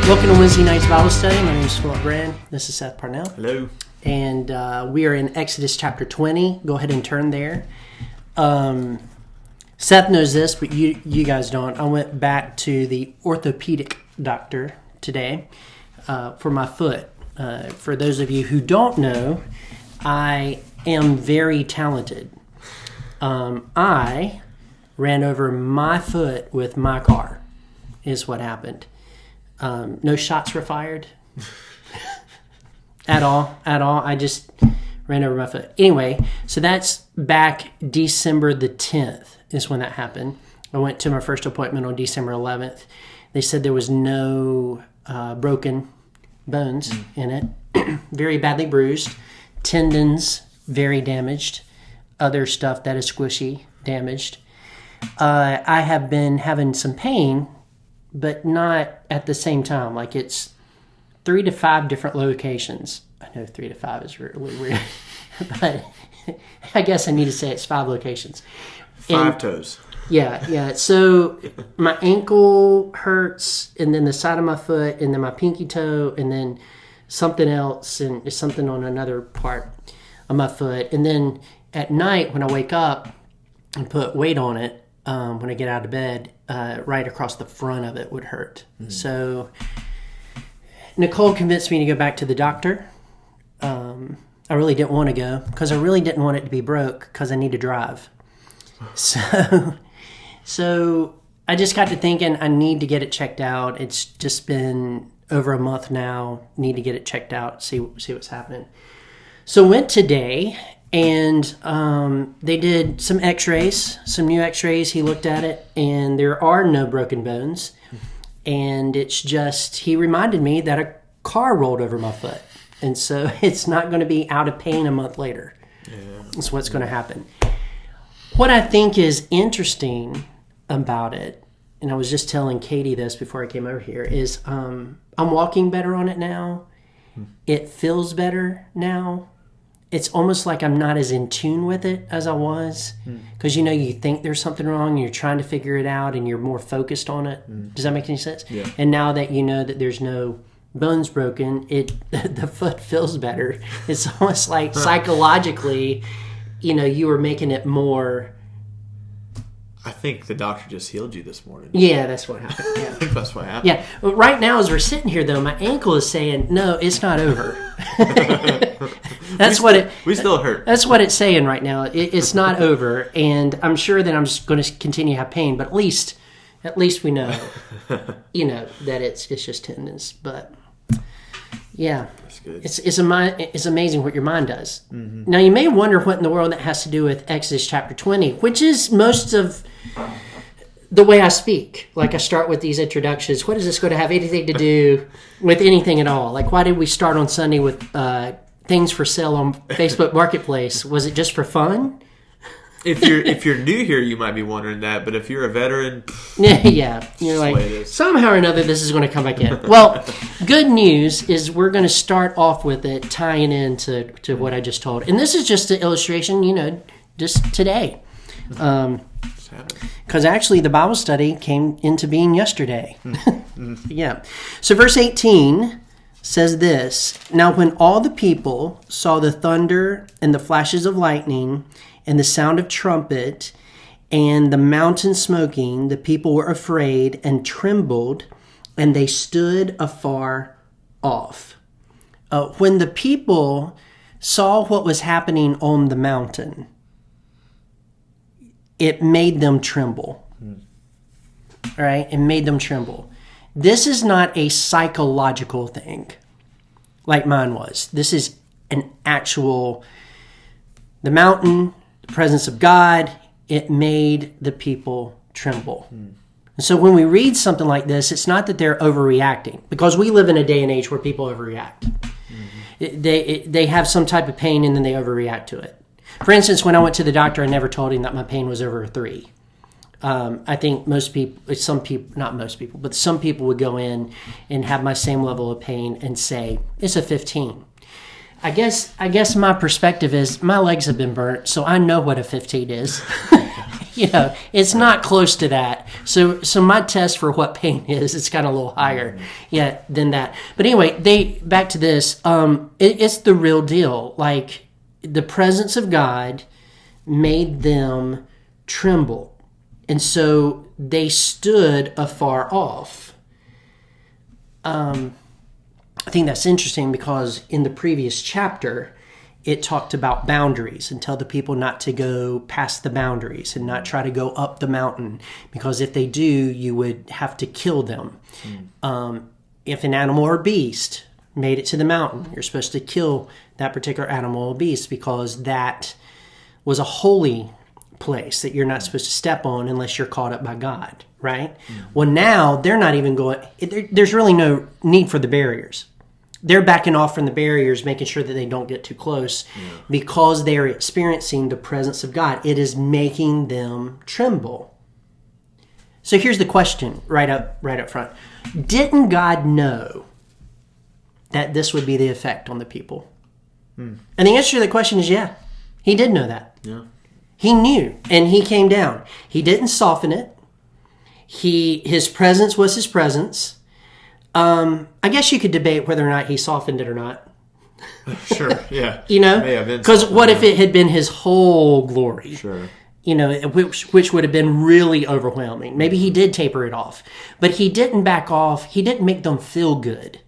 Welcome to Wednesday night's Bible study. My name is Philip Brand. This is Seth Parnell. Hello. And we are in Exodus chapter 20. Go ahead and turn there. Seth knows this, but you guys don't. I went back to the orthopedic doctor today for my foot. For those of you who don't know, I am very talented. I ran over my foot with my car, is what happened. No shots were fired at all. I just ran over my foot. Anyway, so that's back December the 10th is when that happened. I went to my first appointment on December 11th. They said there was no broken bones in it. Very badly bruised. Tendons very damaged. Other stuff that is squishy, damaged. I have been having some pain, but not at the same time. Like it's 3 to 5 different locations. I know 3 to 5 is really weird, but I guess I need to say it's 5 locations. 5 toes. Yeah. So my ankle hurts, and then the side of my foot, and then my pinky toe, and then something else, and something on another part of my foot. And then at night when I wake up and put weight on it, when I get out of bed, right across the front of it would hurt. So Nicole convinced me to go back to the doctor. I really didn't want to go because I really didn't want it to be broke because I need to drive. So I just got to thinking I need to get it checked out. It's just been over a month now. Need to get it checked out, see what's happening. So went today. And they did some x-rays, some new x-rays. He looked at it, and there are no broken bones. And it's just, he reminded me that a car rolled over my foot. And so it's not going to be out of pain a month later. Yeah. That's what's going to happen. What I think is interesting about it, and I was just telling Katie this before I came over here, is I'm walking better on it now. It feels better now. It's almost like I'm not as in tune with it as I was. Because, you think there's something wrong and you're trying to figure it out and you're more focused on it. Does that make any sense? Yeah. And now that you know that there's no bones broken, the foot feels better. It's almost like psychologically, you were making it more... I think the doctor just healed you this morning. Yeah, that's what happened. Yeah. I think that's what happened. Yeah. Well, right now, as we're sitting here, though, my ankle is saying, no, it's not over. We still hurt. That's what it's saying right now. It's not over, and I'm sure that I'm just going to continue to have pain. But at least we know, that it's just tendons. But yeah, that's good. It's amazing what your mind does. Mm-hmm. Now you may wonder what in the world that has to do with Exodus chapter 20, which is most of the way I speak. Like I start with these introductions. What is this going to have anything to do with anything at all? Like why did we start on Sunday with things for sale on Facebook Marketplace? Was it just for fun? If you're new here, you might be wondering that. But if you're a veteran, yeah, you're like somehow or another this is going to come back in. Well, good news is we're going to start off with it tying into what I just told, and this is just an illustration. Just today. Because actually the Bible study came into being yesterday. Yeah. So verse 18 says this: Now when all the people saw the thunder and the flashes of lightning and the sound of trumpet and the mountain smoking, the people were afraid and trembled, and they stood afar off. When the people saw what was happening on the mountain, it made them tremble. All right? It made them tremble. This is not a psychological thing like mine was. This is an actual, the mountain, the presence of God, it made the people tremble. And so when we read something like this, it's not that they're overreacting, because we live in a day and age where people overreact. They have some type of pain and then they overreact to it. For instance, when I went to the doctor, I never told him that my pain was over a 3. I think some people would go in and have my same level of pain and say, it's a 15. I guess my perspective is my legs have been burnt, so I know what a 15 is. It's not close to that. So my test for what pain is, it's kind of a little higher, than that. But anyway, back to this. It's the real deal. Like, the presence of God made them tremble, and so they stood afar off. I think that's interesting because in the previous chapter, it talked about boundaries and tell the people not to go past the boundaries and not try to go up the mountain, because if they do, you would have to kill them. If an animal or beast made it to the mountain, you're supposed to kill that particular animal or beast, because that was a holy place that you're not supposed to step on unless you're caught up by God, right? Well, now they're not even going, there's really no need for the barriers. They're backing off from the barriers, making sure that they don't get too close, because they are experiencing the presence of God. It is making them tremble. So here's the question right up front. Didn't God know that this would be the effect on the people? And the answer to the question is yeah. He did know that. Yeah. He knew, and he came down. He didn't soften it. His presence was his presence. I guess you could debate whether or not he softened it or not. Sure, yeah. Because what if it had been his whole glory? Sure. Which would have been really overwhelming. Maybe he did taper it off. But he didn't back off. He didn't make them feel good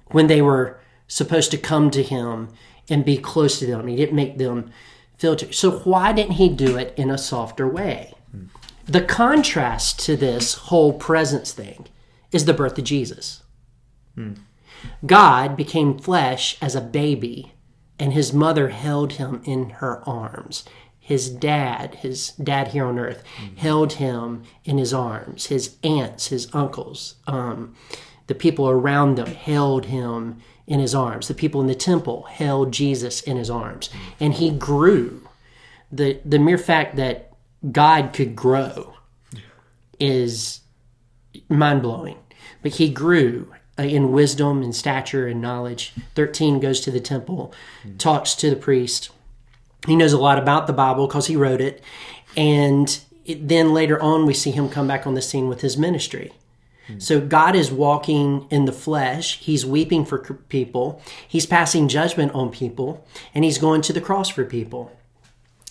when they were supposed to come to him and be close to them. He didn't make them feel too. So why didn't he do it in a softer way? The contrast to this whole presence thing is the birth of Jesus. God became flesh as a baby, and his mother held him in her arms. His dad here on earth, held him in his arms. His aunts, his uncles, the people around them held him in his arms. The people in the temple held Jesus in his arms. And he grew. The mere fact that God could grow is mind-blowing. But he grew in wisdom and stature and knowledge. 13 goes to the temple, talks to the priest. He knows a lot about the Bible because he wrote it. And then later on, we see him come back on the scene with his ministry. So God is walking in the flesh. He's weeping for people. He's passing judgment on people. And he's going to the cross for people.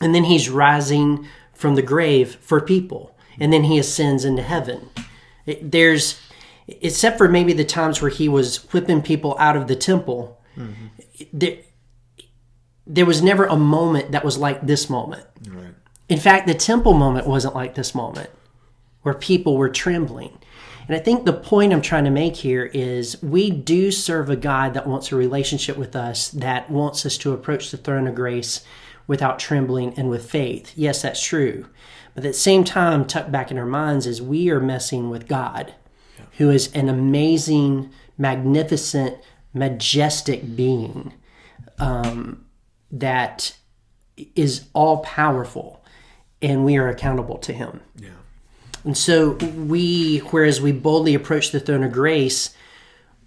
And then he's rising from the grave for people. And then he ascends into heaven. Except for maybe the times where he was whipping people out of the temple, there was never a moment that was like this moment. Right. In fact, the temple moment wasn't like this moment, where people were trembling. And I think the point I'm trying to make here is we do serve a God that wants a relationship with us, that wants us to approach the throne of grace without trembling and with faith. Yes, that's true. But at the same time, tucked back in our minds is we are messing with God, who is an amazing, magnificent, majestic being that is all-powerful, and we are accountable to him. Yeah. And so whereas we boldly approach the throne of grace,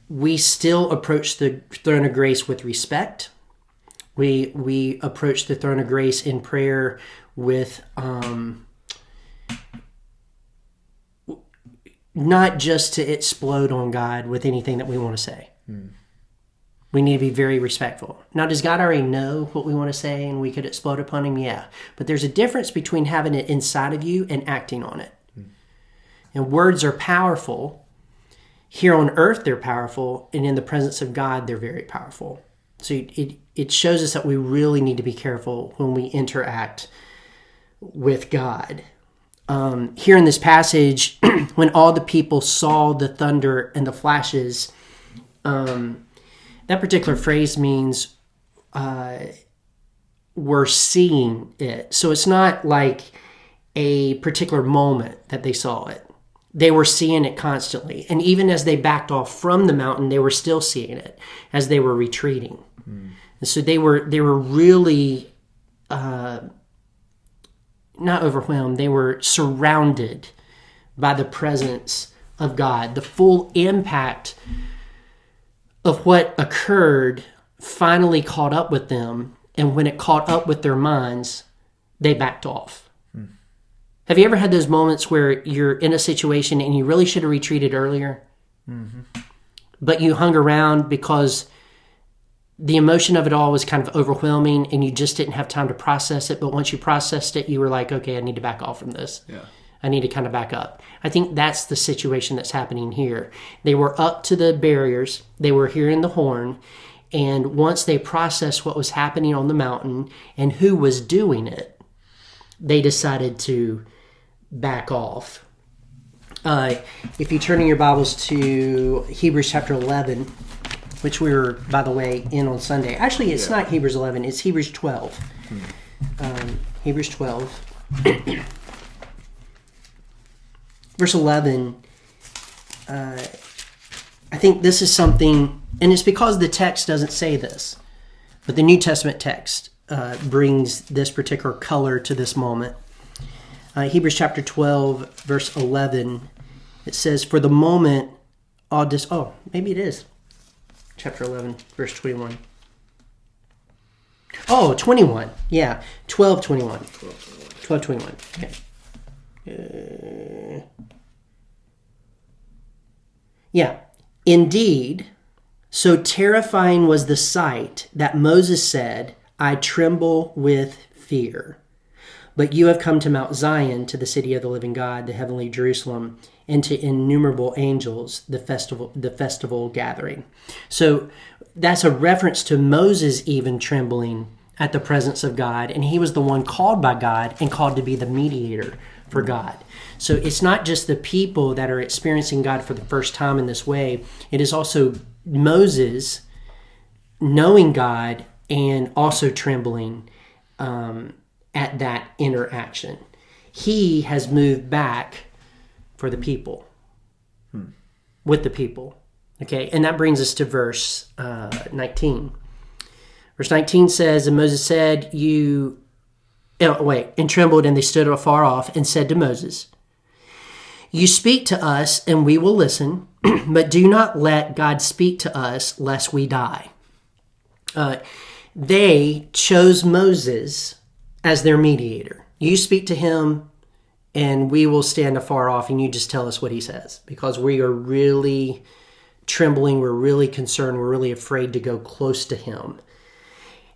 we still approach the throne of grace with respect. We approach the throne of grace in prayer with not just to explode on God with anything that we want to say. We need to be very respectful. Now, does God already know what we want to say and we could explode upon him? Yeah. But there's a difference between having it inside of you and acting on it. And words are powerful. Here on earth, they're powerful. And in the presence of God, they're very powerful. So it shows us that we really need to be careful when we interact with God. Here in this passage, when all the people saw the thunder and the flashes, that particular phrase means we're seeing it. So it's not like a particular moment that they saw it. They were seeing it constantly. And even as they backed off from the mountain, they were still seeing it as they were retreating. And so they were really not overwhelmed. They were surrounded by the presence of God. The full impact of what occurred finally caught up with them. And when it caught up with their minds, they backed off. Have you ever had those moments where you're in a situation and you really should have retreated earlier, but you hung around because the emotion of it all was kind of overwhelming and you just didn't have time to process it, but once you processed it, you were like, okay, I need to back off from this. Yeah. I need to kind of back up. I think that's the situation that's happening here. They were up to the barriers. They were hearing the horn. And once they processed what was happening on the mountain and who was doing it, they decided to back off. If you turn in your Bibles to Hebrews chapter 11, which we were, by the way, in on Sunday. Actually, it's not Hebrews 11. It's Hebrews 12. Hebrews 12. Verse 11, I think this is something, and it's because the text doesn't say this, but the New Testament text brings this particular color to this moment. Hebrews chapter 12, verse 11, it says, for the moment, maybe it is. Chapter 11, verse 21. Oh, 21. Yeah, 12:21. 12:21. Okay. Yeah. Indeed, so terrifying was the sight that Moses said, I tremble with fear. But you have come to Mount Zion, to the city of the living God, the heavenly Jerusalem, and to innumerable angels, the festival gathering. So that's a reference to Moses even trembling at the presence of God, and he was the one called by God and called to be the mediator for God. So it's not just the people that are experiencing God for the first time in this way. It is also Moses knowing God and also trembling at that interaction. He has moved back for the people, with the people. Okay, and that brings us to verse 19. Verse 19 says, and Moses said, and trembled, and they stood afar off and said to Moses, you speak to us and we will listen, but do not let God speak to us lest we die. They chose Moses as their mediator. You speak to him and we will stand afar off and you just tell us what he says, because we are really trembling, we're really concerned, we're really afraid to go close to him.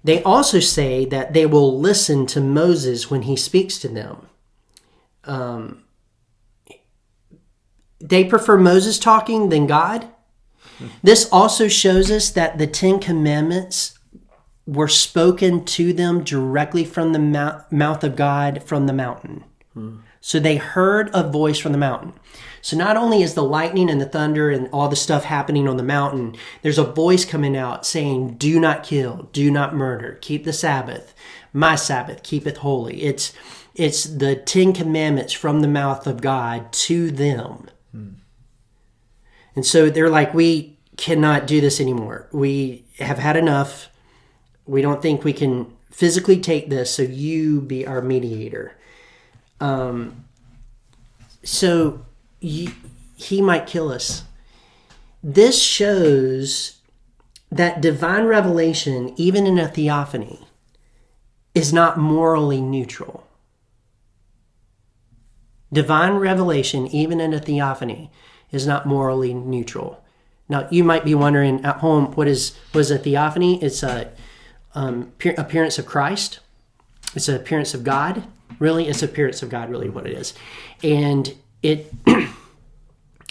They also say that they will listen to Moses when he speaks to them. They prefer Moses talking than God. This also shows us that the Ten Commandments were spoken to them directly from the mouth of God from the mountain. So they heard a voice from the mountain. So not only is the lightning and the thunder and all the stuff happening on the mountain, there's a voice coming out saying, do not kill, do not murder, keep the Sabbath, my Sabbath, keepeth holy. It's the Ten Commandments from the mouth of God to them. And so they're like, we cannot do this anymore. We have had enough. We don't think we can physically take this, so you be our mediator. So he might kill us. This shows that divine revelation, even in a theophany, is not morally neutral. Divine revelation, even in a theophany, is not morally neutral. Now, you might be wondering at home, what is a theophany? It's a appearance of Christ. It's an appearance of God. Really, it's appearance of God, really what it is. And it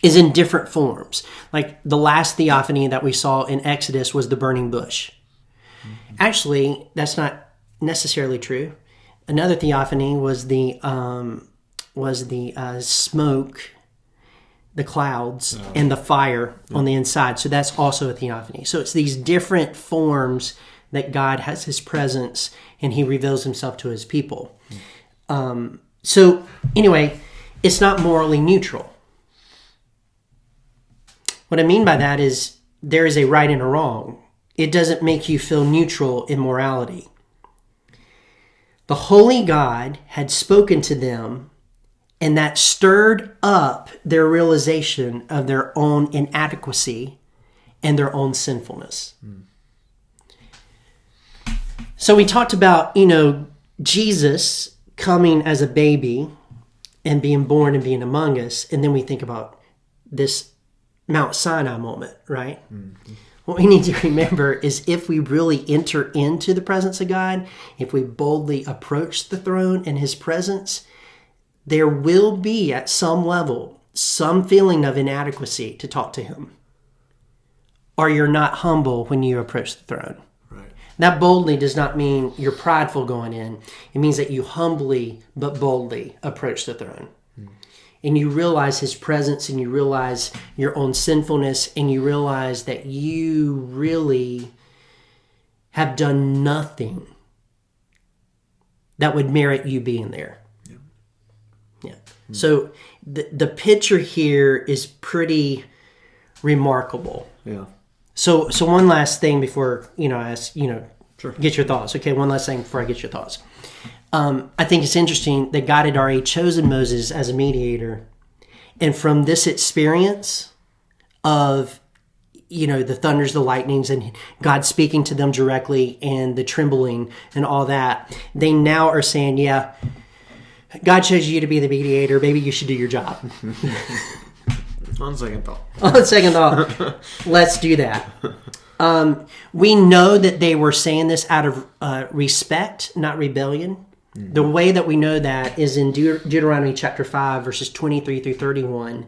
is in different forms. Like the last theophany that we saw in Exodus was the burning bush. Actually, that's not necessarily true. Another theophany was the smoke, the clouds, and the fire on the inside. So that's also a theophany. So it's these different forms that God has his presence and he reveals himself to his people. So anyway, it's not morally neutral. What I mean by that is there is a right and a wrong. It doesn't make you feel neutral in morality. The holy God had spoken to them, and that stirred up their realization of their own inadequacy and their own sinfulness. So we talked about, Jesus coming as a baby and being born and being among us. And then we think about this Mount Sinai moment, right? Mm-hmm. What we need to remember is if we really enter into the presence of God, if we boldly approach the throne and his presence, there will be at some level some feeling of inadequacy to talk to him. Or you're not humble when you approach the throne. Right. That boldly does not mean you're prideful going in. It means that you humbly but boldly approach the throne. And you realize his presence, and you realize your own sinfulness, and you realize that you really have done nothing that would merit you being there. Yeah. So the picture here is pretty remarkable. Yeah. So one last thing before, I ask, Sure. Get your thoughts. Okay, one last thing before I get your thoughts. I think it's interesting that God had already chosen Moses as a mediator. And from this experience of, the thunders, the lightnings, and God speaking to them directly, and the trembling and all that, they now are saying, yeah, God chose you to be the mediator. Maybe you should do your job. On second thought. On second thought, let's do that. We know that they were saying this out of respect, not rebellion. Mm-hmm. The way that we know that is in Deuteronomy chapter 5, verses 23 through 31.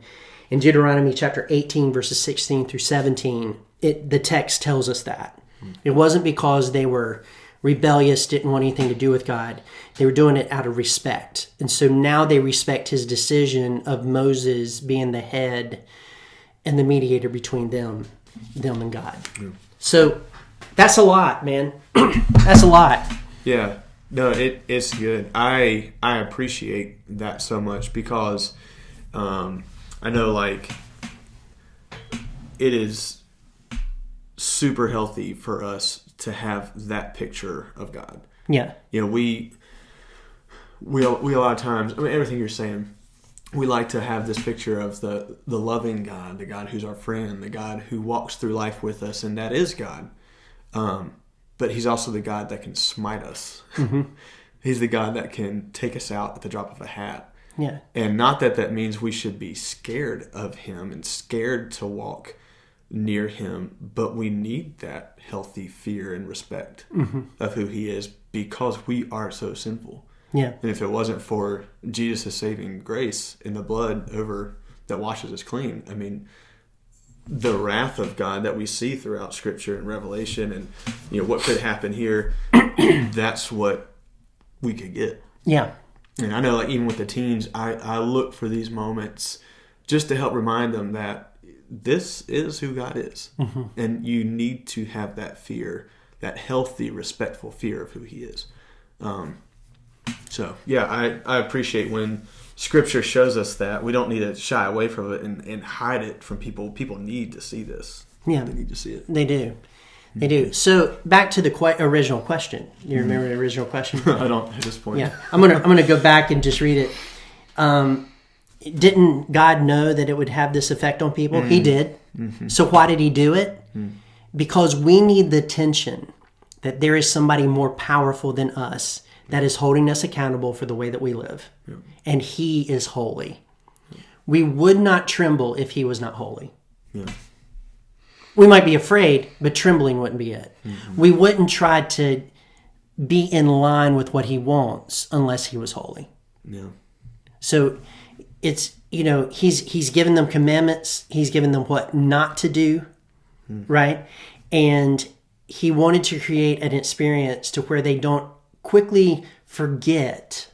In Deuteronomy chapter 18, verses 16 through 17, the text tells us that. Mm-hmm. It wasn't because they were rebellious, didn't want anything to do with God. They were doing it out of respect. And so now they respect his decision of Moses being the head and the mediator between them and God. Yeah. So that's a lot, man. That's a lot. Yeah. No, it's good. I appreciate that so much because I know it is super healthy for us to have that picture of God. Yeah. We a lot of times, everything you're saying, we like to have this picture of the loving God, the God who's our friend, the God who walks through life with us, and that is God. But he's also the God that can smite us. Mm-hmm. He's the God that can take us out at the drop of a hat. Yeah. And not that means we should be scared of him and scared to walk near him, but we need that healthy fear and respect of who he is because we are so sinful. Yeah. And if it wasn't for Jesus' saving grace in the blood that washes us clean, the wrath of God that we see throughout Scripture and Revelation and what could happen here, that's what we could get. Yeah. And I know even with the teens, I look for these moments just to help remind them that this is who God is. Mm-hmm. And you need to have that fear, that healthy, respectful fear of who he is. So, yeah, I appreciate when Scripture shows us that. We don't need to shy away from it and hide it from people. People need to see this. Yeah. They need to see it. They do. They do. So, back to the original question. You remember the original question? I don't at this point. Yeah. I'm gonna go back and just read it. Didn't God know that it would have this effect on people? He did. Mm-hmm. So why did he do it? Because we need the tension that there is somebody more powerful than us that is holding us accountable for the way that we live. Yeah. And he is holy. We would not tremble if he was not holy. Yeah. We might be afraid, but trembling wouldn't be it. Mm-hmm. We wouldn't try to be in line with what he wants unless he was holy. Yeah. So it's, he's given them commandments. He's given them what not to do, right? And he wanted to create an experience to where they don't quickly forget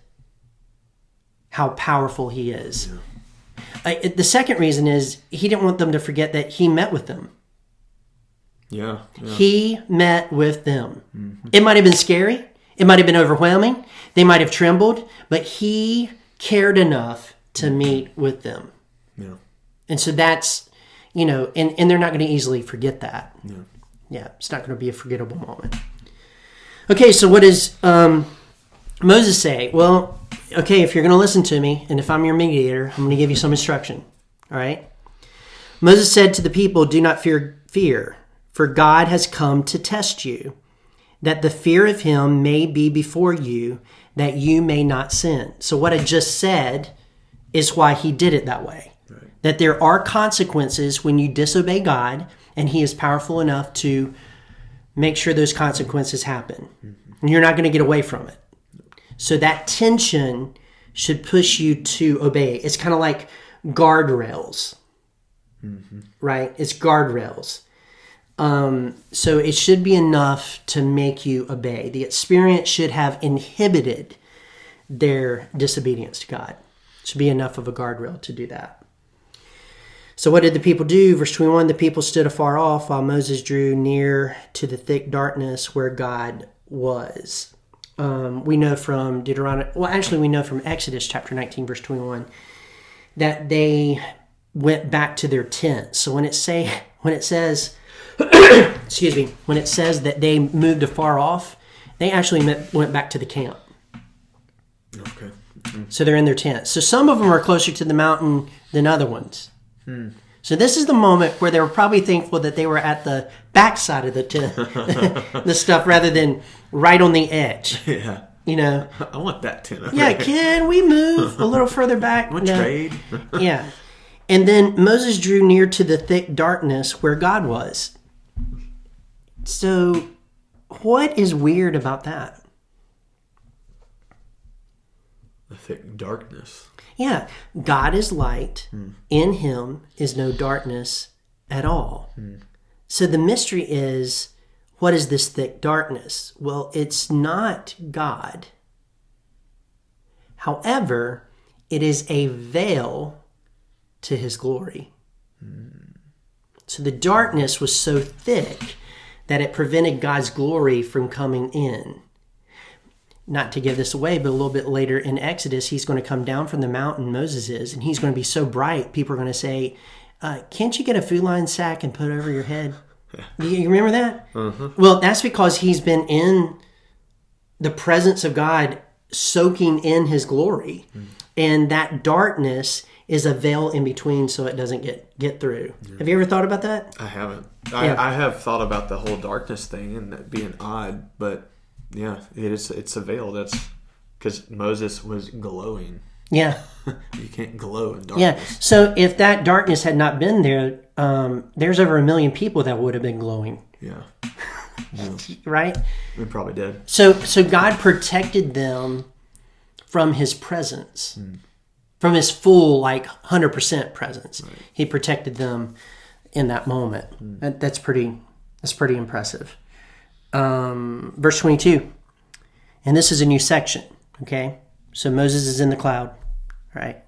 how powerful he is. Yeah. The second reason is he didn't want them to forget that he met with them. Yeah. He met with them. Mm-hmm. It might have been scary. It might have been overwhelming. They might have trembled, but he cared enough to meet with them. Yeah. And so that's, and they're not going to easily forget that. Yeah. Yeah, it's not going to be a forgettable moment. Okay, so what does Moses say? Well, okay, if you're going to listen to me, and if I'm your mediator, I'm going to give you some instruction. All right? Moses said to the people, "Do not fear, for God has come to test you, that the fear of him may be before you, that you may not sin." So what I just said is why he did it that way. Right. That there are consequences when you disobey God, and he is powerful enough to make sure those consequences happen. And you're not going to get away from it. So that tension should push you to obey. It's kind of like guardrails, right? It's guardrails. So it should be enough to make you obey. The experience should have inhibited their disobedience to God. It should be enough of a guardrail to do that. So what did the people do? Verse 21, the people stood afar off while Moses drew near to the thick darkness where God was. We know from we know from Exodus chapter 19, verse 21, that they went back to their tents. So when it says excuse me, when it says that they moved afar off, they actually went back to the camp. Okay. So they're in their tents. So some of them are closer to the mountain than other ones. So this is the moment where they were probably thankful that they were at the backside of the tent, the stuff, rather than right on the edge. Yeah. You know? I want that tent. Yeah, can we move a little further back? Want to trade? Yeah. And then Moses drew near to the thick darkness where God was. So what is weird about that? The thick darkness. Yeah, God is light. In him is no darkness at all. So the mystery is, what is this thick darkness? Well, it's not God. However, it is a veil to his glory. So the darkness was so thick that it prevented God's glory from coming in. Not to give this away, but a little bit later in Exodus, he's going to come down from the mountain, Moses is, and he's going to be so bright, people are going to say, can't you get a food line sack and put it over your head? You remember that? Well, that's because he's been in the presence of God, soaking in his glory. And that darkness is a veil in between so it doesn't get through. Have you ever thought about that? I haven't. Yeah. I have thought about the whole darkness thing and that being odd, but yeah, it's a veil. That's because Moses was glowing. Yeah. You can't glow in darkness. Yeah. So if that darkness had not been there, there's over 1 million people that would have been glowing. Yeah. Right? We probably did. So God protected them from his presence, from his full, 100% presence. Right. He protected them in that moment. That's pretty impressive. Verse 22, and this is a new section. Okay, so Moses is in the cloud, right?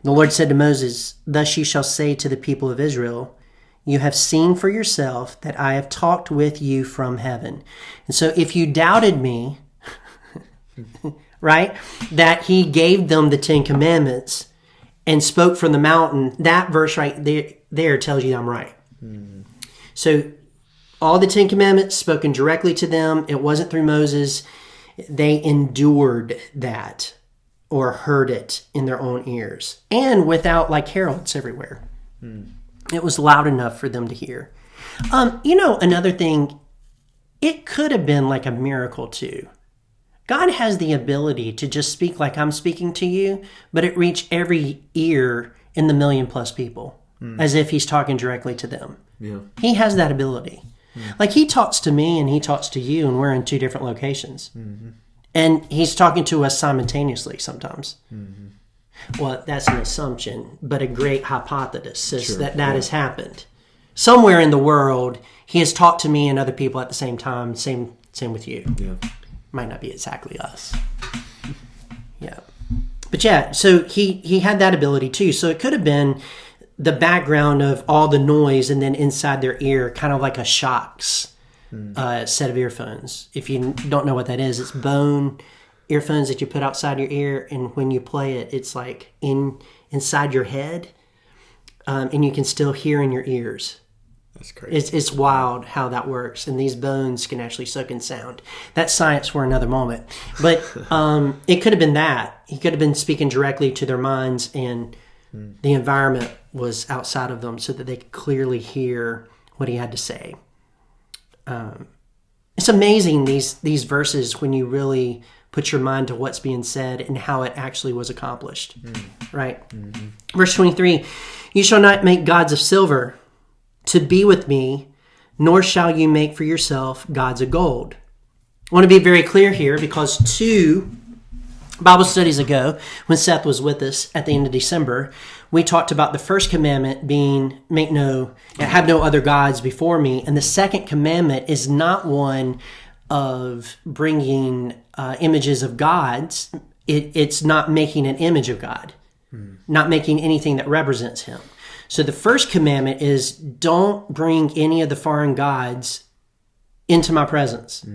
The Lord said to Moses, "Thus you shall say to the people of Israel, you have seen for yourself that I have talked with you from heaven." And so if you doubted me, right, that he gave them the 10 commandments and spoke from the mountain, that verse right there tells you I'm right. So all the 10 commandments spoken directly to them, it wasn't through Moses. They endured that or heard it in their own ears and without heralds everywhere. It was loud enough for them to hear. Another thing, it could have been like a miracle too. God has the ability to just speak like I'm speaking to you, but it reached every ear in the 1 million+ people as if he's talking directly to them. Yeah. He has that ability. He talks to me and he talks to you, and we're in 2 different locations. And he's talking to us simultaneously sometimes. Well, that's an assumption, but a great hypothesis that has happened. Somewhere in the world, he has talked to me and other people at the same time. Same with you. Yeah. Might not be exactly us. Yeah. But yeah, so he had that ability too. So it could have been the background of all the noise, and then inside their ear, kind of like a Shocks set of earphones. If you don't know what that is, it's bone earphones that you put outside your ear, and when you play it, it's like inside your head, and you can still hear in your ears. That's crazy. It's wild how that works, and these bones can actually soak in sound. That's science for another moment. But it could have been that. He could have been speaking directly to their minds, and the environment was outside of them so that they could clearly hear what he had to say. It's amazing, these verses, when you really put your mind to what's being said and how it actually was accomplished. Right? Verse 23, you shall not make gods of silver to be with me, nor shall you make for yourself gods of gold. I want to be very clear here because 2 Bible studies ago, when Seth was with us at the end of December, we talked about the first commandment being have no other gods before me. And the second commandment is not one of bringing images of gods. It's not making an image of God, not making anything that represents him. So the first commandment is don't bring any of the foreign gods into my presence.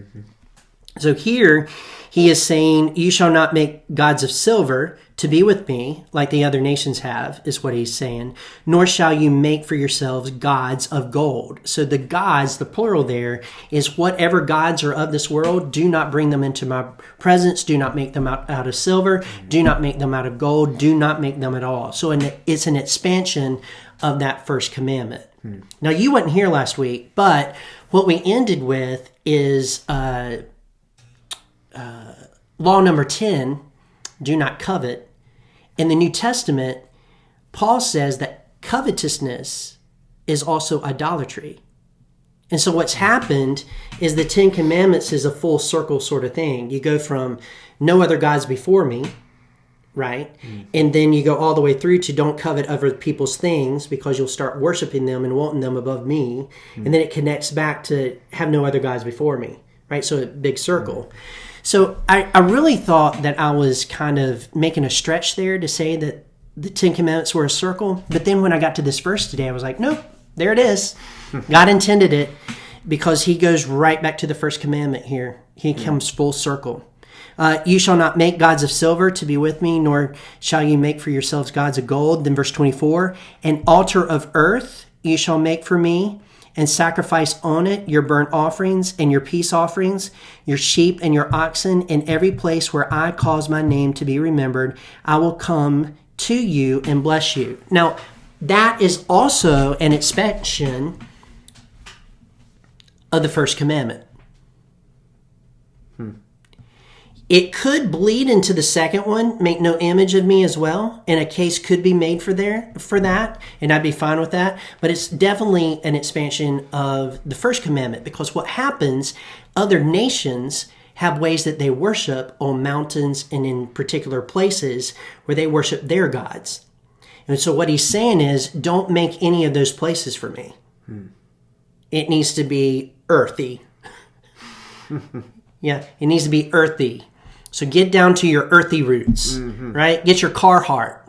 So here he is saying, you shall not make gods of silver to be with me, like the other nations have, is what he's saying, nor shall you make for yourselves gods of gold. So the gods, the plural there, is whatever gods are of this world, do not bring them into my presence, do not make them out of silver, do not make them out of gold, do not make them at all. So it's an expansion of that first commandment. Now, you weren't here last week, but what we ended with is law number 10, do not covet. In the New Testament, Paul says that covetousness is also idolatry. And so what's happened is the 10 Commandments is a full circle sort of thing. You go from no other gods before me, right? And then you go all the way through to don't covet other people's things because you'll start worshiping them and wanting them above me. And then it connects back to have no other gods before me, right? So a big circle. So I really thought that I was kind of making a stretch there to say that the 10 Commandments were a circle. But then when I got to this verse today, I was like, nope, there it is. God intended it because he goes right back to the first commandment here. He comes full circle. You shall not make gods of silver to be with me, nor shall you make for yourselves gods of gold. Then verse 24, an altar of earth you shall make for me, and sacrifice on it your burnt offerings and your peace offerings, your sheep and your oxen, in every place where I cause my name to be remembered, I will come to you and bless you. Now, that is also an expansion of the first commandment. It could bleed into the second one, make no image of me as well, and a case could be made for that, and I'd be fine with that. But it's definitely an expansion of the first commandment, because what happens, other nations have ways that they worship on mountains and in particular places where they worship their gods. And so what he's saying is, don't make any of those places for me. It needs to be earthy. Yeah, it needs to be earthy. So get down to your earthy roots, right? Get your Carhartt.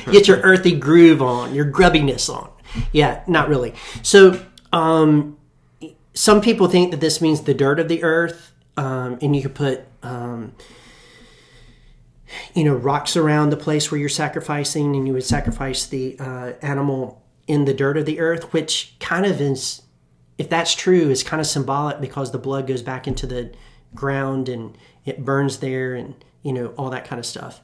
Get your earthy groove on, your grubbiness on. Yeah, not really. So some people think that this means the dirt of the earth, and you could put rocks around the place where you're sacrificing, and you would sacrifice the animal in the dirt of the earth, which kind of is, if that's true, is kind of symbolic because the blood goes back into the ground and it burns there and, all that kind of stuff.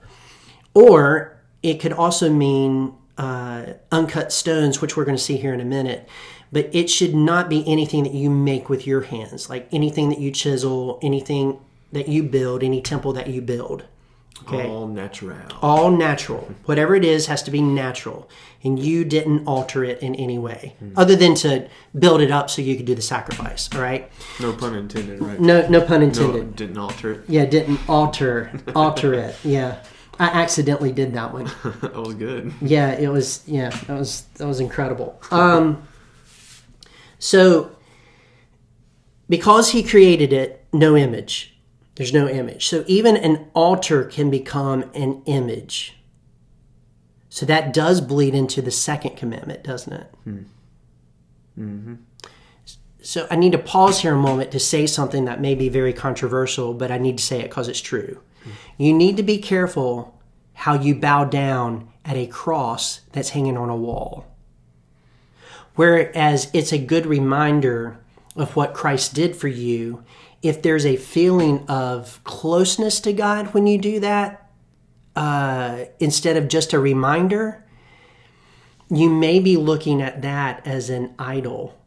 Or it could also mean uncut stones, which we're going to see here in a minute. But it should not be anything that you make with your hands, like anything that you chisel, anything that you build, any temple that you build. Okay? All natural. All natural. Whatever it is has to be natural. And you didn't alter it in any way, other than to build it up so you could do the sacrifice. All right? No pun intended, right? No pun intended. No, didn't alter it. Yeah, didn't alter it. Yeah. I accidentally did that one. That was good. Yeah, it was. Yeah, that was incredible. So, because he created it, no image. There's no image. So even an altar can become an image. So that does bleed into the second commandment, doesn't it? So I need to pause here a moment to say something that may be very controversial, but I need to say it because it's true. You need to be careful how you bow down at a cross that's hanging on a wall. Whereas it's a good reminder of what Christ did for you, if there's a feeling of closeness to God when you do that, instead of just a reminder, you may be looking at that as an idol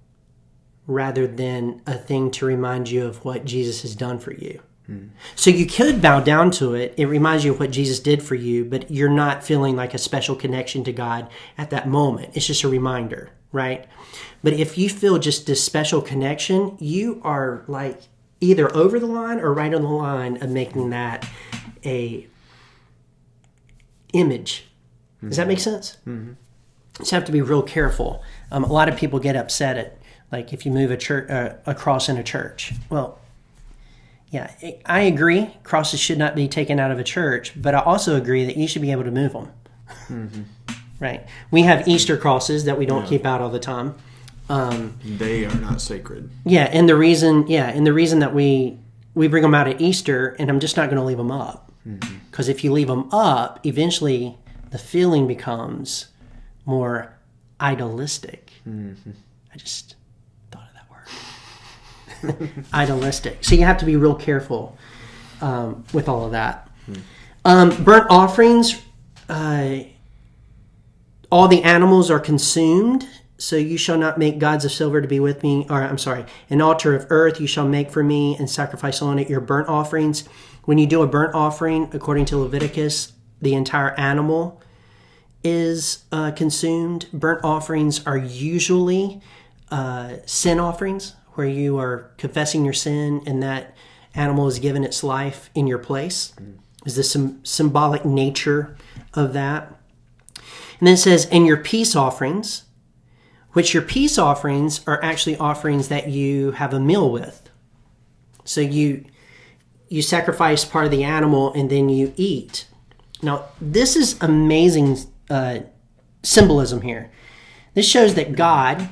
rather than a thing to remind you of what Jesus has done for you. So you could bow down to it. It reminds you of what Jesus did for you, but you're not feeling like a special connection to God at that moment. It's just a reminder, right? But if you feel just this special connection, you are like either over the line or right on the line of making that a image. Does that make sense? Mm-hmm. You just have to be real careful. A lot of people get upset at, like, if you move a cross in a church. Well, yeah, I agree. Crosses should not be taken out of a church, but I also agree that you should be able to move them. Mm-hmm. Right? We have Easter crosses that we don't keep out all the time. They are not sacred. Yeah, and the reason that we bring them out at Easter, and I'm just not going to leave them up, because if you leave them up, eventually the feeling becomes more idolistic. Mm-hmm. I just thought of that word. Idolistic. So you have to be real careful with all of that. Burnt offerings, all the animals are consumed, so you shall not make gods of silver to be with me. Or, I'm sorry, an altar of earth you shall make for me and sacrifice on it your burnt offerings. When you do a burnt offering, according to Leviticus, the entire animal is consumed. Burnt offerings are usually sin offerings, where you are confessing your sin and that animal is given its life in your place. Is the symbolic nature of that. And then it says, and your peace offerings, which your peace offerings are actually offerings that you have a meal with. So you sacrifice part of the animal and then you eat. Now, this is amazing symbolism here. This shows that God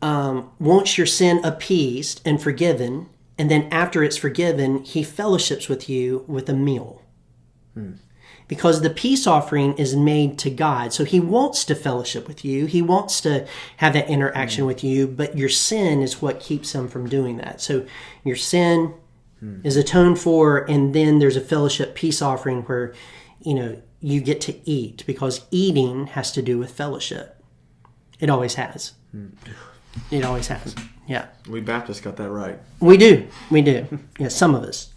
wants your sin appeased and forgiven, and then after it's forgiven, he fellowships with you with a meal. Because the peace offering is made to God. So he wants to fellowship with you. He wants to have that interaction with you, but your sin is what keeps him from doing that. So your sin is atoned for, and then there's a fellowship peace offering where, you get to eat, because eating has to do with fellowship. It always has. It always has. Yeah. We Baptists got that right. We do. Yeah, some of us.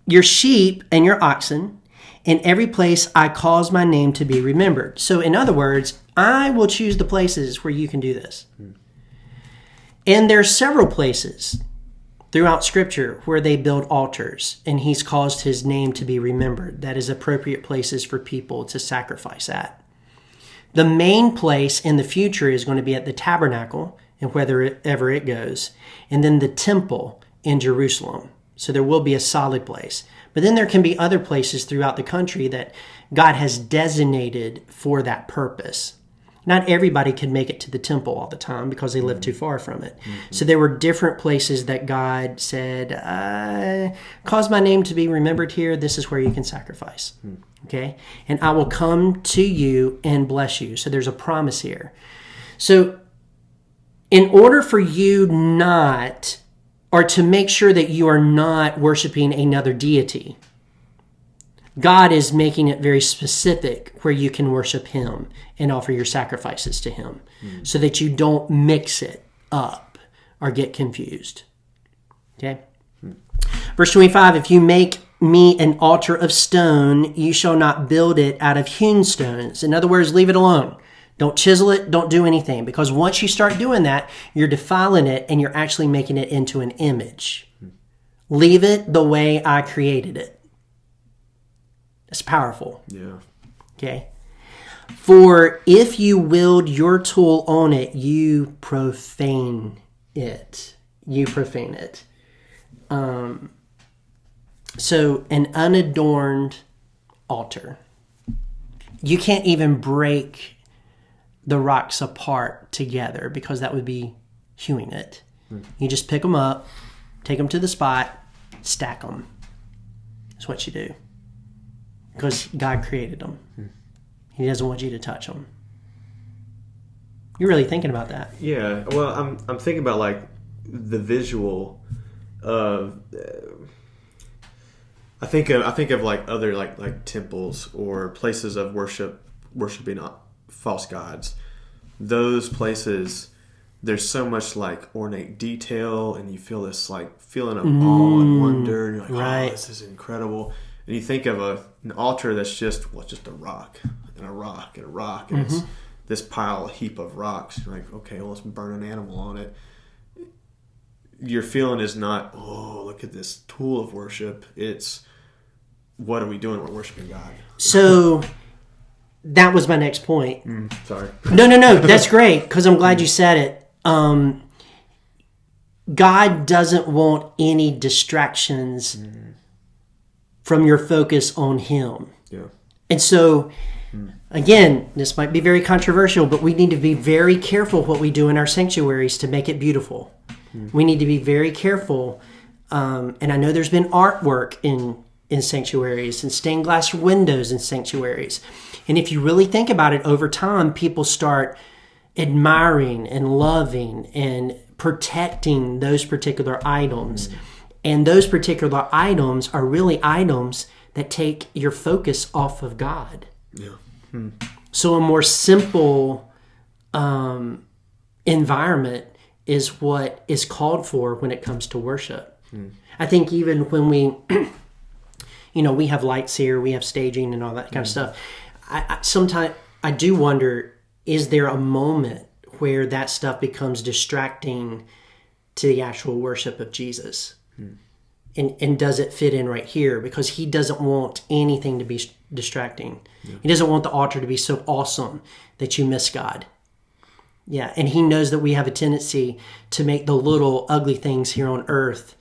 Your sheep and your oxen, in every place I cause my name to be remembered. So in other words, I will choose the places where you can do this. And there's several places throughout Scripture where they build altars, and he's caused his name to be remembered. That is appropriate places for people to sacrifice at. The main place in the future is going to be at the tabernacle, and wherever it goes, and then the temple in Jerusalem. So there will be a solid place. But then there can be other places throughout the country that God has designated for that purpose. Not everybody can make it to the temple all the time because they live too far from it. Mm-hmm. So there were different places that God said, cause my name to be remembered here. This is where you can sacrifice. Okay? And I will come to you and bless you. So there's a promise here. So in order for you not, or to make sure that you are not worshiping another deity, God is making it very specific where you can worship him and offer your sacrifices to him, so that you don't mix it up or get confused. Okay? Verse 25, if you make me an altar of stone, you shall not build it out of hewn stones. In other words, leave it alone. Don't chisel it. Don't do anything. Because once you start doing that, you're defiling it and you're actually making it into an image. Leave it the way I created it. It's powerful. Yeah. Okay. For if you wield your tool on it, you profane it. You profane it. So an unadorned altar. You can't even break the rocks apart together because that would be hewing it. You just pick them up, take them to the spot, stack them. That's what you do. Because God created them. He doesn't want you to touch them. You're really thinking about that. Yeah. Well, I'm thinking about like the visual of. I think of like other like temples or places of worshiping false gods. Those places, there's so much like ornate detail, and you feel this like feeling of awe and wonder, and you're like, right. oh, this is incredible. And you think of an altar that's just a rock and a rock and a rock, and it's this heap of rocks. You're like, okay, well, let's burn an animal on it. Your feeling is not, oh, look at this tool of worship. It's, what are we doing? We're worshiping God. So that was my next point. Sorry. No. That's great, because I'm glad you said it. God doesn't want any distractions from your focus on Him. Yeah. And so, again, this might be very controversial, but we need to be very careful what we do in our sanctuaries to make it beautiful. We need to be very careful. And I know there's been artwork in sanctuaries and stained glass windows in sanctuaries. And if you really think about it, over time, people start admiring and loving and protecting those particular items. And those particular items are really items that take your focus off of God. Yeah. So a more simple environment is what is called for when it comes to worship. I think even when we, we have lights here, we have staging and all that kind of stuff. Sometimes I do wonder, is there a moment where that stuff becomes distracting to the actual worship of Jesus? And does it fit in right here? Because He doesn't want anything to be distracting. Yeah. He doesn't want the altar to be so awesome that you miss God. Yeah, and He knows that we have a tendency to make the little ugly things here on earth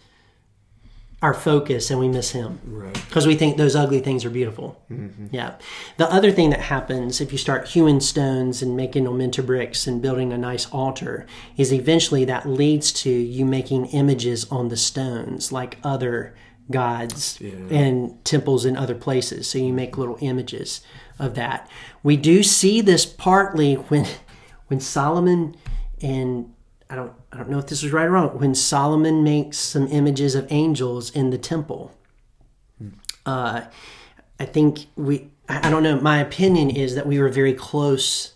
our focus, and we miss Him. Right. Because we think those ugly things are beautiful. Yeah. The other thing that happens if you start hewing stones and making them into bricks and building a nice altar is eventually that leads to you making images on the stones like other gods and temples in other places. So you make little images of that. We do see this partly when Solomon, and I don't know if this is right or wrong, when Solomon makes some images of angels in the temple. I think I don't know, my opinion is that we were very close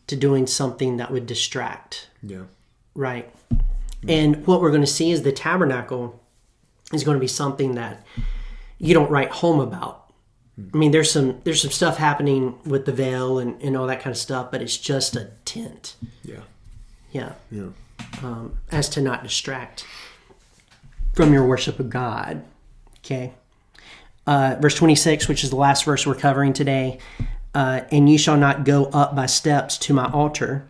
to doing something that would distract. Yeah. Right. And what we're going to see is the tabernacle is going to be something that you don't write home about. I mean, there's some stuff happening with the veil and all that kind of stuff, but it's just a tent. Yeah. Yeah. Yeah. As to not distract from your worship of God. Okay. Verse 26, which is the last verse we're covering today. And you shall not go up by steps to my altar,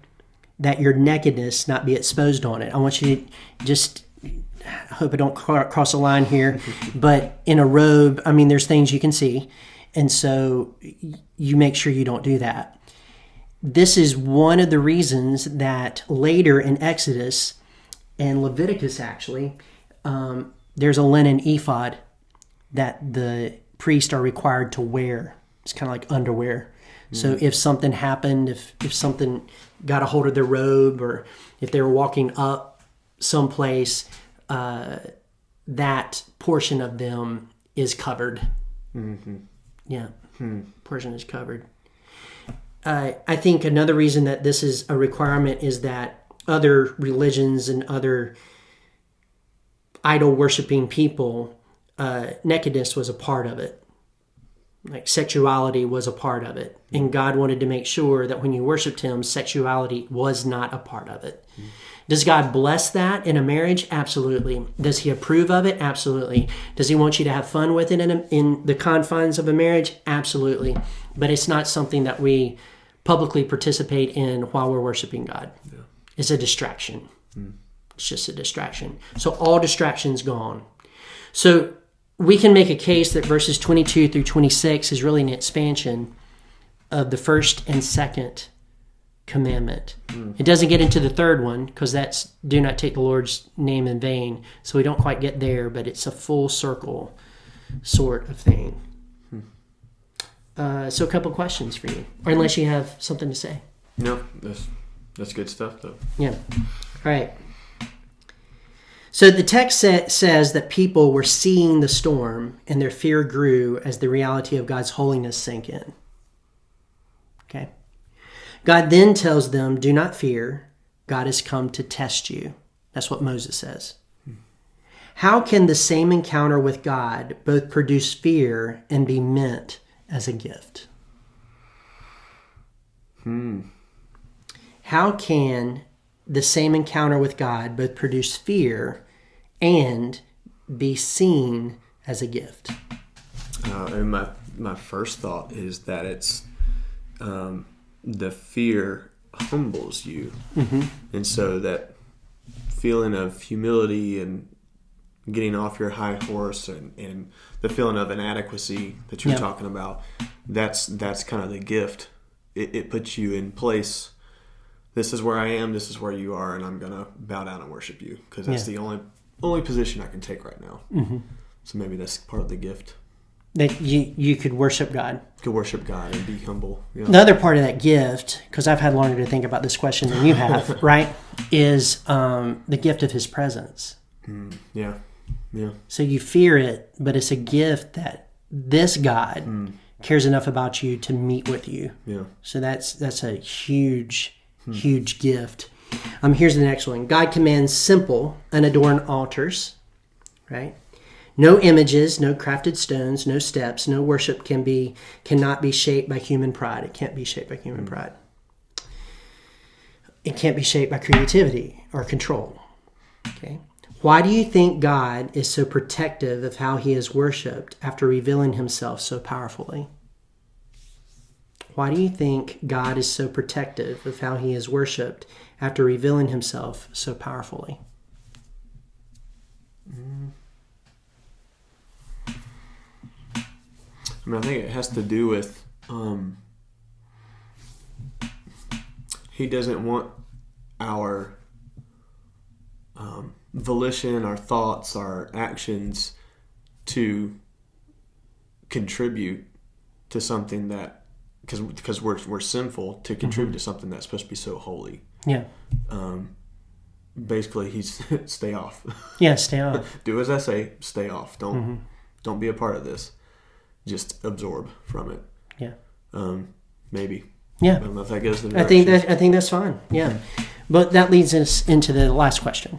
that your nakedness not be exposed on it. I want you to just, I hope I don't cross a line here, but in a robe, I mean, there's things you can see. And so you make sure you don't do that. This is one of the reasons that later in Exodus and Leviticus, actually, there's a linen ephod that the priests are required to wear. It's kind of like underwear. So if something happened, if something got a hold of their robe, or if they were walking up someplace, that portion of them is covered. Yeah, portion is covered. I think another reason that this is a requirement is that other religions and other idol-worshiping people, nakedness was a part of it. Like sexuality was a part of it. And God wanted to make sure that when you worshiped Him, sexuality was not a part of it. Does God bless that in a marriage? Absolutely. Does He approve of it? Absolutely. Does He want you to have fun with it in the confines of a marriage? Absolutely. But it's not something that we publicly participate in while we're worshiping God. Yeah. It's a distraction. It's just a distraction. So all distractions gone. So we can make a case that verses 22 through 26 is really an expansion of the first and second commandment. It doesn't get into the third one because that's do not take the Lord's name in vain. So we don't quite get there, but it's a full circle sort of thing. So a couple questions for you, or unless you have something to say. No, that's good stuff though. Yeah. All right. So the text says that people were seeing the storm and their fear grew as the reality of God's holiness sank in. Okay. God then tells them, do not fear, God has come to test you. That's what Moses says. How can the same encounter with God both produce fear and be meant as a gift? How can the same encounter with God both produce fear and be seen as a gift? And my first thought is that it's the fear humbles you. And so that feeling of humility and getting off your high horse and the feeling of inadequacy that you're talking about, that's kind of the gift. It puts you in place. This is where I am, this is where you are, and I'm going to bow down and worship you because that's the only position I can take right now. So maybe that's part of the gift. That you could worship God. Could worship God and be humble. Yeah. The other part of that gift, because I've had longer to think about this question than you have, right, is the gift of His presence. Yeah. So you fear it, but it's a gift that this God cares enough about you to meet with you. Yeah. So that's a huge gift. Here's the next one. God commands simple, unadorned altars, right? No images, no crafted stones, no steps, no worship cannot be shaped by human pride. It can't be shaped by human pride. It can't be shaped by creativity or control. Okay. Why do you think God is so protective of how He is worshipped after revealing Himself so powerfully? Why do you think God is so protective of how He is worshipped after revealing Himself so powerfully? I think it has to do with He doesn't want our volition, our thoughts, our actions to contribute to something that, because we're sinful, to contribute to something that's supposed to be so holy. Yeah. Basically, He's stay off. Yeah, stay off. Do as I say. Stay off. Don't be a part of this. Just absorb from it. Yeah. Maybe. Yeah. I don't know if that goes the I think that's fine. Yeah. But that leads us into the last question.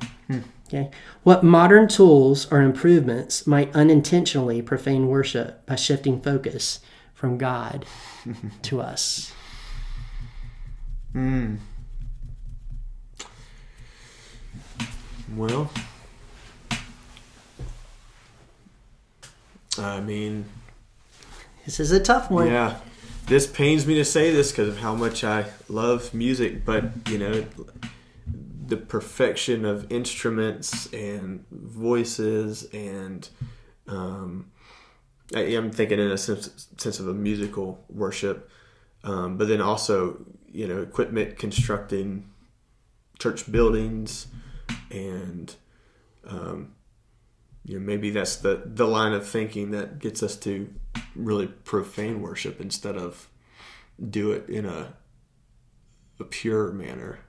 Okay. What modern tools or improvements might unintentionally profane worship by shifting focus from God to us? Well, I mean, this is a tough one. Yeah. This pains me to say this because of how much I love music, but, the perfection of instruments and voices and I'm thinking in a sense of a musical worship, but then also, equipment constructing church buildings and, maybe that's the line of thinking that gets us to really profane worship instead of do it in a pure manner.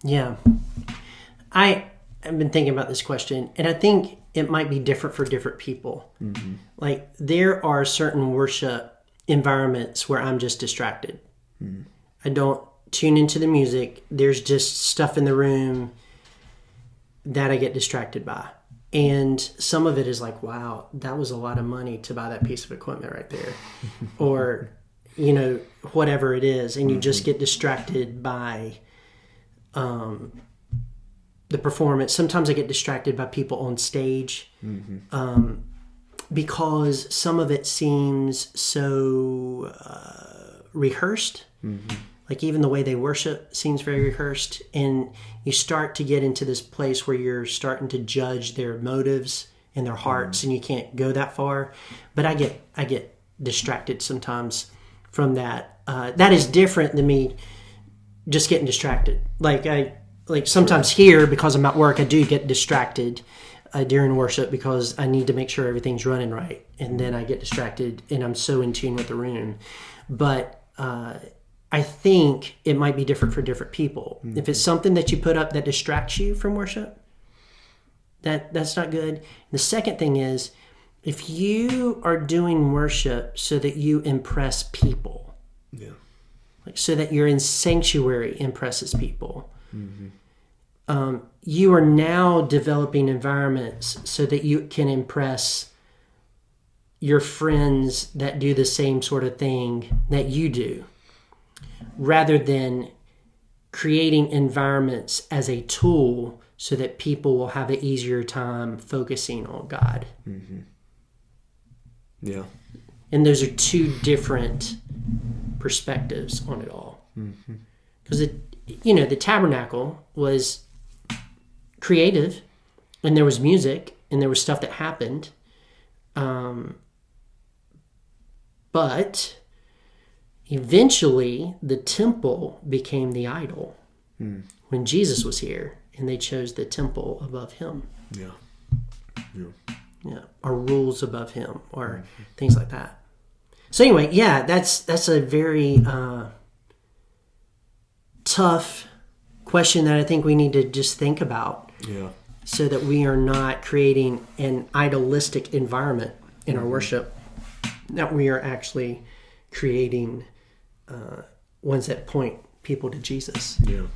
Yeah. I've been thinking about this question, and I think it might be different for different people. Like, there are certain worship environments where I'm just distracted. I don't tune into the music. There's just stuff in the room that I get distracted by. And some of it is like, wow, that was a lot of money to buy that piece of equipment right there. Or, whatever it is. And you just get distracted by the performance. Sometimes I get distracted by people on stage because some of it seems so rehearsed. Like, even the way they worship seems very rehearsed, and you start to get into this place where you're starting to judge their motives and their hearts, and you can't go that far. But I get distracted sometimes from that. That is different than me just getting distracted. Like sometimes here, because I'm at work, I do get distracted during worship because I need to make sure everything's running right, and then I get distracted, and I'm so in tune with the room. But I think it might be different for different people. If it's something that you put up that distracts you from worship, that's not good. And the second thing is, if you are doing worship so that you impress people, like so that you're in sanctuary impresses people, You are now developing environments so that you can impress your friends that do the same sort of thing that you do, rather than creating environments as a tool so that people will have an easier time focusing on God. Yeah. And those are two different perspectives on it all. Because the tabernacle was creative, and there was music, and there was stuff that happened. But eventually, the temple became the idol when Jesus was here, and they chose the temple above him. Yeah, or rules above him, or things like that. So anyway, yeah, that's a very tough question that I think we need to just think about. Yeah. So that we are not creating an idolistic environment in our worship, that we are actually creating ones that point people to Jesus. Yeah,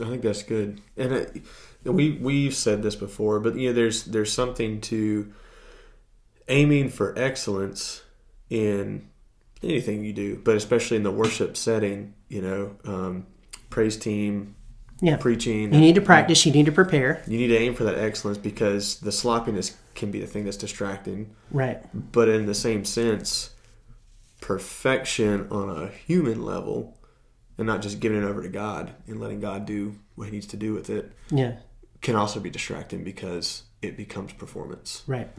I think that's good. And we've said this before, but there's something to aiming for excellence in anything you do, but especially in the worship setting. Praise team. Yeah. Preaching. You need to practice. You need to prepare. You need to aim for that excellence, because the sloppiness can be the thing that's distracting. Right. But in the same sense, perfection on a human level, and not just giving it over to God and letting God do what he needs to do with it, can also be distracting because it becomes performance. Right.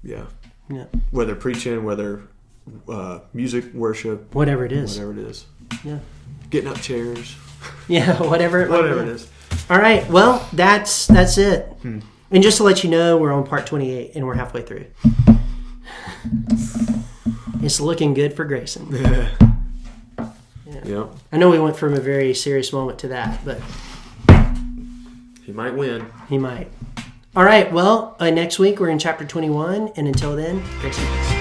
Yeah. Yeah. Whether preaching, whether music, worship. Whatever it is. Yeah. Getting up chairs. Yeah, whatever it is. All right, well, that's it. And just to let you know, we're on part 28, and we're halfway through. It's looking good for Grayson. Yeah. I know we went from a very serious moment to that, but he might win. He might. All right, well, next week we're in chapter 21, and until then, Grayson.